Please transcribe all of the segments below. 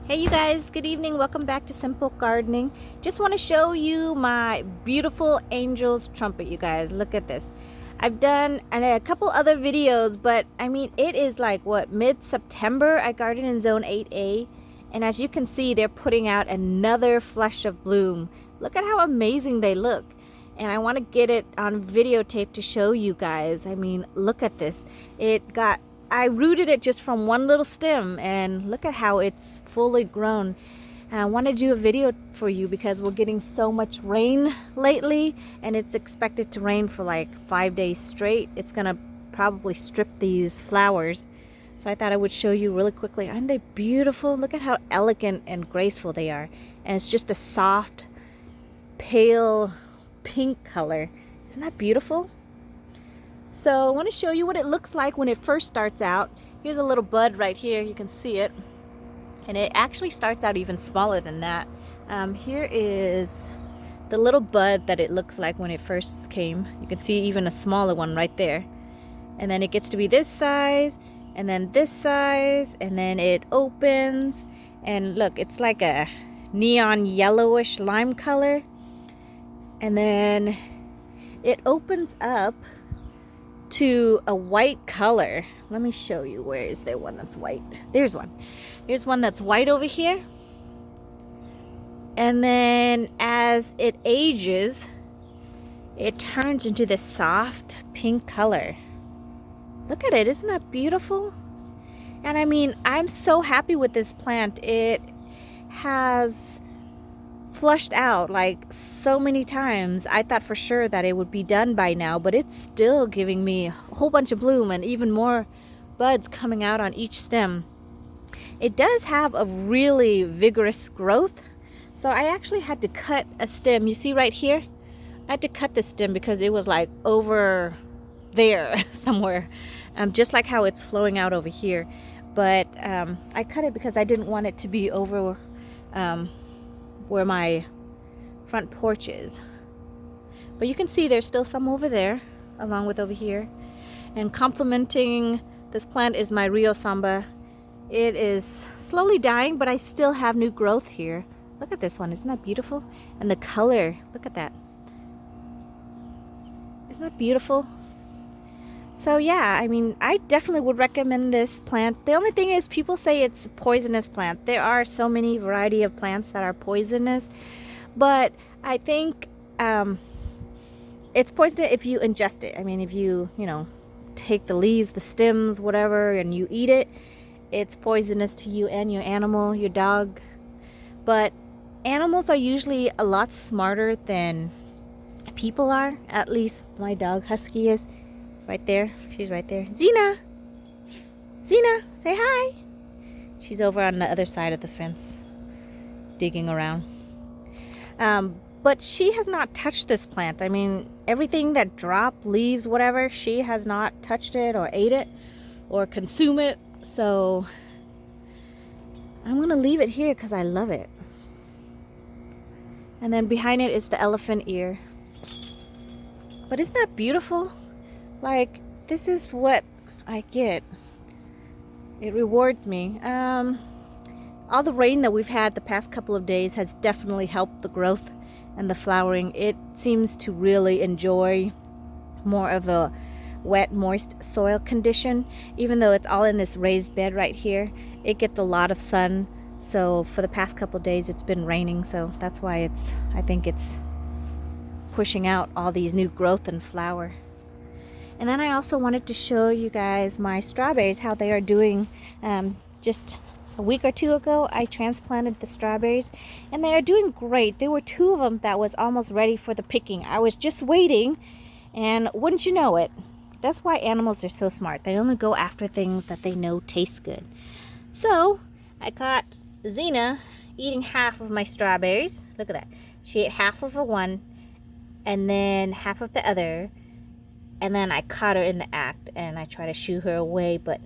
Hey you guys, good evening. Welcome back to Simple Gardening. Just want to show you my beautiful angel's trumpet, you guys. Look at this. I've done a couple other videos, but I mean it is like what, mid-September. I garden in zone 8A, and as you can see, they're putting out another flush of bloom. Look at how amazing they look. And I want to get it on videotape to show you guys. I mean, look at this. I rooted it just from one little stem, and look at how it's fully grown. And I want to do a video for you because we're getting so much rain lately, and it's expected to rain for like 5 days straight. It's gonna probably strip these flowers, so I thought I would show you really quickly. Aren't they beautiful? Look at how elegant and graceful they are. And it's just a soft pale pink color. Isn't that beautiful? So I want to show you what it looks like when it first starts out. Here's a little bud right here, you can see it. And it actually starts out even smaller than that. Here is the little bud that it looks like when it first came. You can see even a smaller one right there. And then it gets to be this size, and then this size, and then it opens. And look, it's like a neon yellowish lime color. And then it opens up to a white color. Let me show you. Where is there one that's white? There's one. Here's one that's white over here. And then as it ages, it turns into this soft pink color. Look at it. Isn't that beautiful? And I mean, I'm so happy with this plant. It has flushed out like so many times. I thought for sure that it would be done by now, but it's still giving me a whole bunch of bloom and even more buds coming out on each stem. It does have a really vigorous growth, so I actually had to cut a stem. You see right here, I had to cut the stem because it was like over there somewhere, just like how it's flowing out over here. But I cut it because I didn't want it to be over where my front porch is. But you can see there's still some over there along with over here. And complementing this plant is my Rio Samba. It is slowly dying, but I still have new growth here. Look at this one. Isn't that beautiful? And the color, look at that. Isn't that beautiful? So yeah, I mean, I definitely would recommend this plant. The only thing is people say it's a poisonous plant. There are so many variety of plants that are poisonous, but I think it's poisonous if you ingest it. I mean, if you take the leaves, the stems, whatever, and you eat it, it's poisonous to you and your animal, your dog. But animals are usually a lot smarter than people are. At least my dog Husky is. Right there. She's right there. Zena! Zena, say hi! She's over on the other side of the fence, digging around. But she has not touched this plant. I mean, everything that dropped, leaves, whatever, she has not touched it or ate it or consumed it. So I'm going to leave it here because I love it. And then behind it is the elephant ear. But isn't that beautiful? Like, this is what I get. It rewards me. All the rain that we've had the past couple of days has definitely helped the growth and the flowering. It seems to really enjoy more of a wet, moist soil condition. Even though it's all in this raised bed right here, it gets a lot of sun. So for the past couple of days it's been raining, so that's why I think it's pushing out all these new growth and flower. And then I also wanted to show you guys my strawberries, how they are doing. Just a week or two ago, I transplanted the strawberries, and they are doing great. There were 2 of them that was almost ready for the picking. I was just waiting, and wouldn't you know it, that's why animals are so smart. They only go after things that they know taste good. So I caught Zena eating half of my strawberries. Look at that. She ate half of one, and then half of the other. And then I caught her in the act, and I tried to shoo her away, but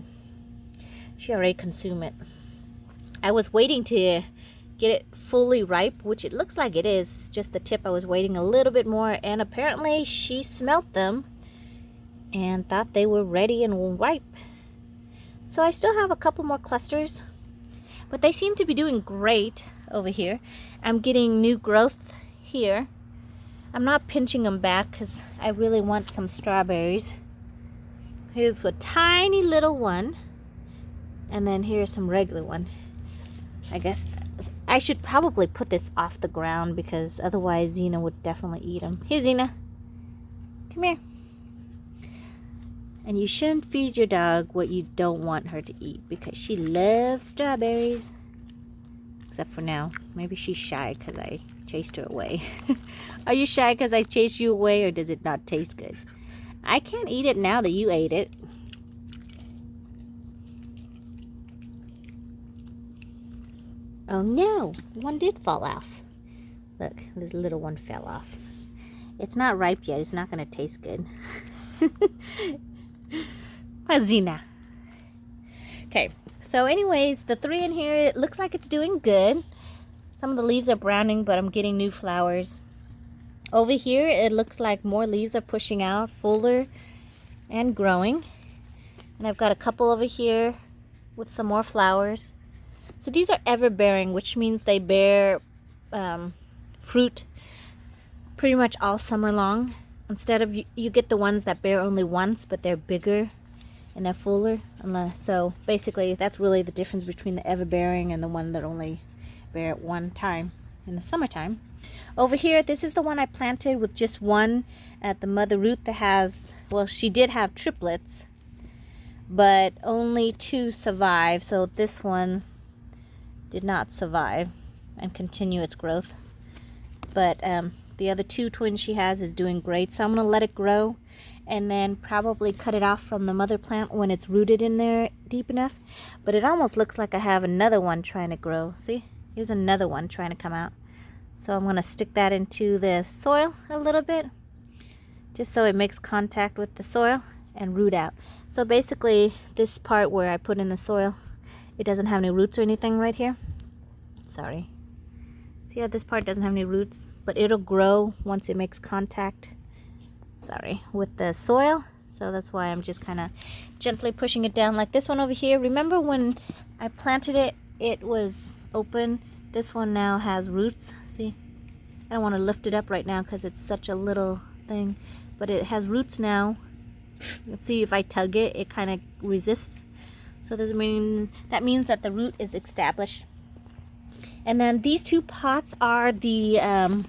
she already consumed it. I was waiting to get it fully ripe, which it looks like it is. Just the tip, I was waiting a little bit more, and apparently she smelt them and thought they were ready and ripe. So I still have a couple more clusters, But they seem to be doing great over here. I'm getting new growth here. I'm not pinching them back because I really want some strawberries. Here's a tiny little one. And then here's some regular one. I guess I should probably put this off the ground because otherwise Xena would definitely eat them. Here, Xena. Come here. And you shouldn't feed your dog what you don't want her to eat because she loves strawberries. Except for now. Maybe she's shy because I chased her away. Are you shy because I chased you away, or does it not taste good? I can't eat it now that you ate it. Oh no, one did fall off. Look, this little one fell off. It's not ripe yet. It's not going to taste good. Xena. Okay, so anyways, the 3 in here, it looks like it's doing good. Some of the leaves are browning, but I'm getting new flowers. Over here, it looks like more leaves are pushing out, fuller and growing. And I've got a couple over here with some more flowers. So these are ever-bearing, which means they bear fruit pretty much all summer long. Instead of, you get the ones that bear only once, but they're bigger and they're fuller. So basically, that's really the difference between the ever-bearing and the one that only bear at one time in the summertime. Over here, this is the one I planted with just one at the mother root that has, well, she did have triplets, but only 2 survive. So this one did not survive and continue its growth. But the other 2 twins she has is doing great. So I'm going to let it grow and then probably cut it off from the mother plant when it's rooted in there deep enough. But it almost looks like I have another one trying to grow. See? Here's another one trying to come out. So I'm going to stick that into the soil a little bit, just so it makes contact with the soil and root out. So basically, this part where I put in the soil, it doesn't have any roots or anything right here. Sorry. See how this part doesn't have any roots? But it'll grow once it makes contact, with the soil. So that's why I'm just kind of gently pushing it down like this one over here. Remember when I planted it, it was open. This one now has roots. See? I don't want to lift it up right now because it's such a little thing. But it has roots now. Let's see, if I tug it, it kind of resists. So that means that the root is established. And then these 2 pots are the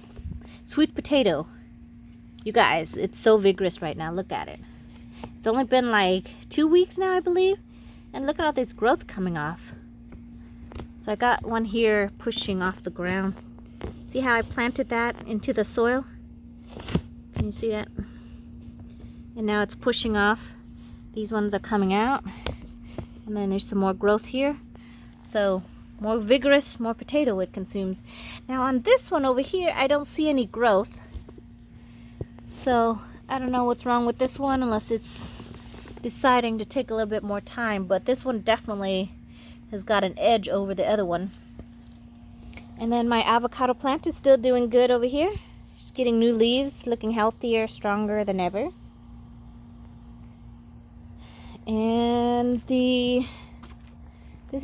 sweet potato. You guys, it's so vigorous right now. Look at it. It's only been like 2 weeks now, I believe. And look at all this growth coming off. So I got one here pushing off the ground. See how I planted that into the soil? Can you see that? And now it's pushing off. These ones are coming out. And then there's some more growth here. So more vigorous, more potato it consumes. Now on this one over here, I don't see any growth. So I don't know what's wrong with this one unless it's deciding to take a little bit more time. But this one definitely has got an edge over the other one. And then my avocado plant is still doing good over here. It's getting new leaves, looking healthier, stronger than ever. And this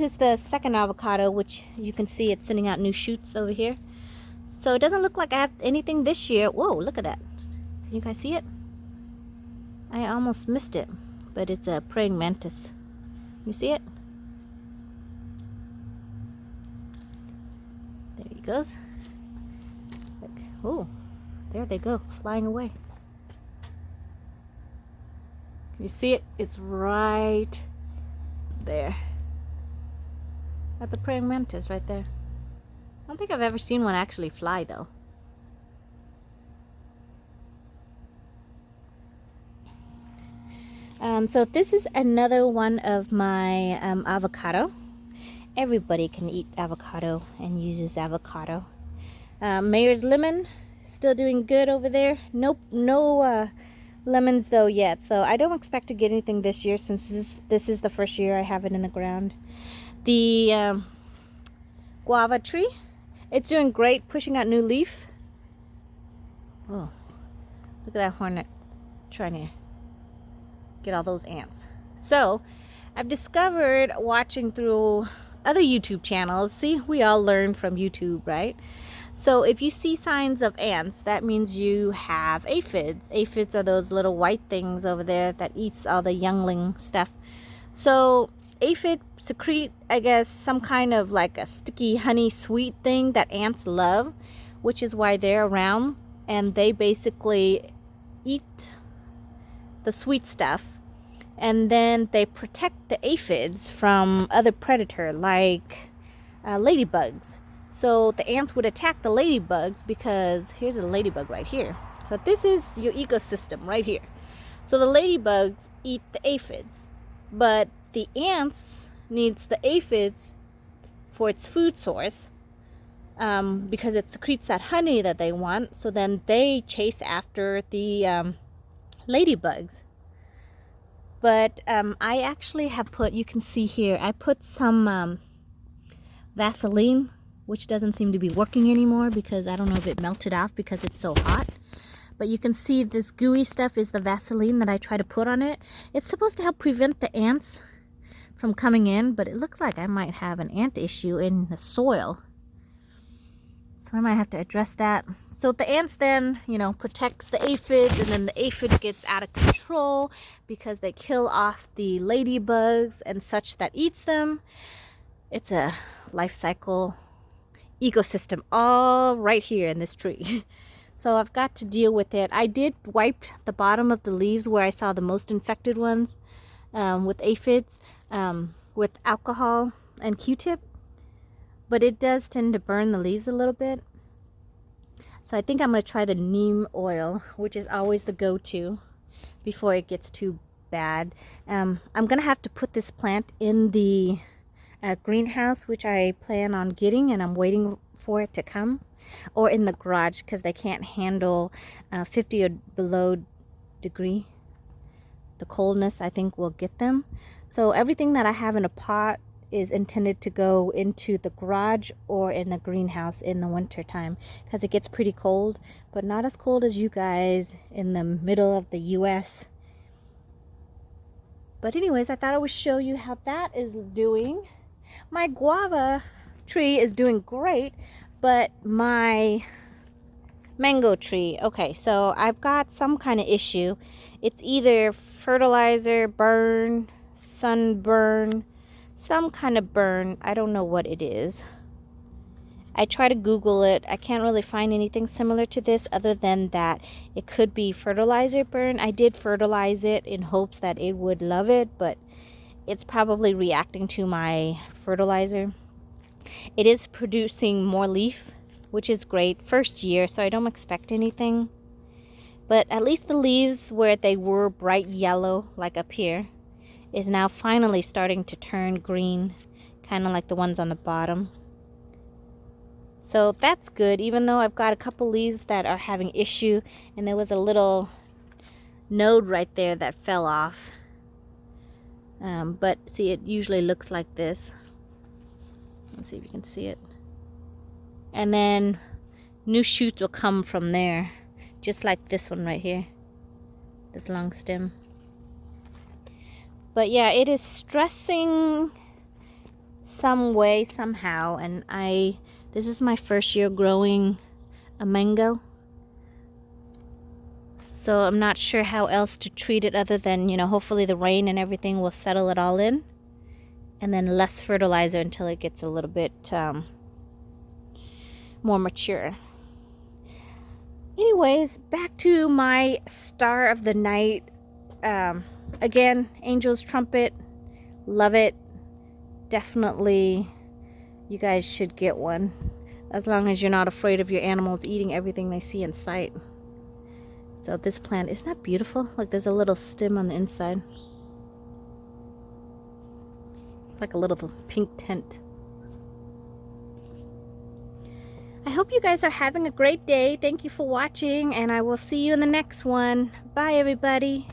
is the second avocado, which you can see it's sending out new shoots over here. So it doesn't look like I have anything this year. Whoa, look at that. Can you guys see it? I almost missed it, but it's a praying mantis. You see it? There he goes. Look. Oh, there they go, flying away. You see it? It's right there. That's a praying mantis right there. I don't think I've ever seen one actually fly though. So this is another one of my avocado. Everybody can eat avocado and uses avocado. Mayor's lemon, still doing good over there. No lemons though yet, so I don't expect to get anything this year since this is the first year I have it in the ground. The guava tree, it's doing great, pushing out new leaf. Oh, look at that hornet trying to get all those ants. So I've discovered, watching through other YouTube channels. See, we all learn from YouTube, right? So if you see signs of ants, that means you have aphids. Aphids are those little white things over there that eats all the youngling stuff. So aphids secrete, I guess, some kind of like a sticky honey sweet thing that ants love, which is why they're around, and they basically eat the sweet stuff, and then they protect the aphids from other predator like ladybugs. So the ants would attack the ladybugs because here's a ladybug right here. So this is your ecosystem right here. So the ladybugs eat the aphids, but the ants needs the aphids for its food source because it secretes that honey that they want. So then they chase after the ladybugs. But I actually have put, you can see here, I put some Vaseline, which doesn't seem to be working anymore because I don't know if it melted off because it's so hot. But you can see this gooey stuff is the Vaseline that I try to put on it. It's supposed to help prevent the ants from coming in, but it looks like I might have an ant issue in the soil. So I might have to address that. So the ants then, you know, protects the aphids, and then the aphid gets out of control because they kill off the ladybugs and such that eats them. It's a life cycle ecosystem all right here in this tree. So I've got to deal with it. I did wipe the bottom of the leaves where I saw the most infected ones with aphids with alcohol and Q-tip, but it does tend to burn the leaves a little bit. So I think I'm going to try the neem oil, which is always the go-to before it gets too bad. I'm going to have to put this plant in the greenhouse, which I plan on getting, and I'm waiting for it to come, or in the garage because they can't handle 50 or below degree. The coldness, I think, will get them. So everything that I have in a pot is intended to go into the garage or in the greenhouse in the winter time because it gets pretty cold, but not as cold as you guys in the middle of the US. But anyways, I thought I would show you how that is doing. My guava tree is doing great, but my mango tree, okay, so I've got some kind of issue. It's either fertilizer burn, sunburn, some kind of burn. I don't know what it is. I try to Google it. I can't really find anything similar to this other than that it could be fertilizer burn. I did fertilize it in hopes that it would love it, but it's probably reacting to my fertilizer. It is producing more leaf, which is great. First year, so I don't expect anything. But at least the leaves where they were bright yellow, like up here, is now finally starting to turn green, kind of like the ones on the bottom. So that's good, even though I've got a couple leaves that are having issue, and there was a little node right there that fell off. But see, it usually looks like this. Let's see if you can see it. And then new shoots will come from there, just like this one right here, this long stem. But yeah, it is stressing some way, somehow, and this is my first year growing a mango. So I'm not sure how else to treat it other than, you know, hopefully the rain and everything will settle it all in. And then less fertilizer until it gets a little bit more mature. Anyways, back to my star of the night. Again, Angel's Trumpet. Love it. Definitely, you guys should get one. As long as you're not afraid of your animals eating everything they see in sight. So this plant, isn't that beautiful? Like there's a little stem on the inside. It's like a little pink tent. I hope you guys are having a great day. Thank you for watching, and I will see you in the next one. Bye, everybody.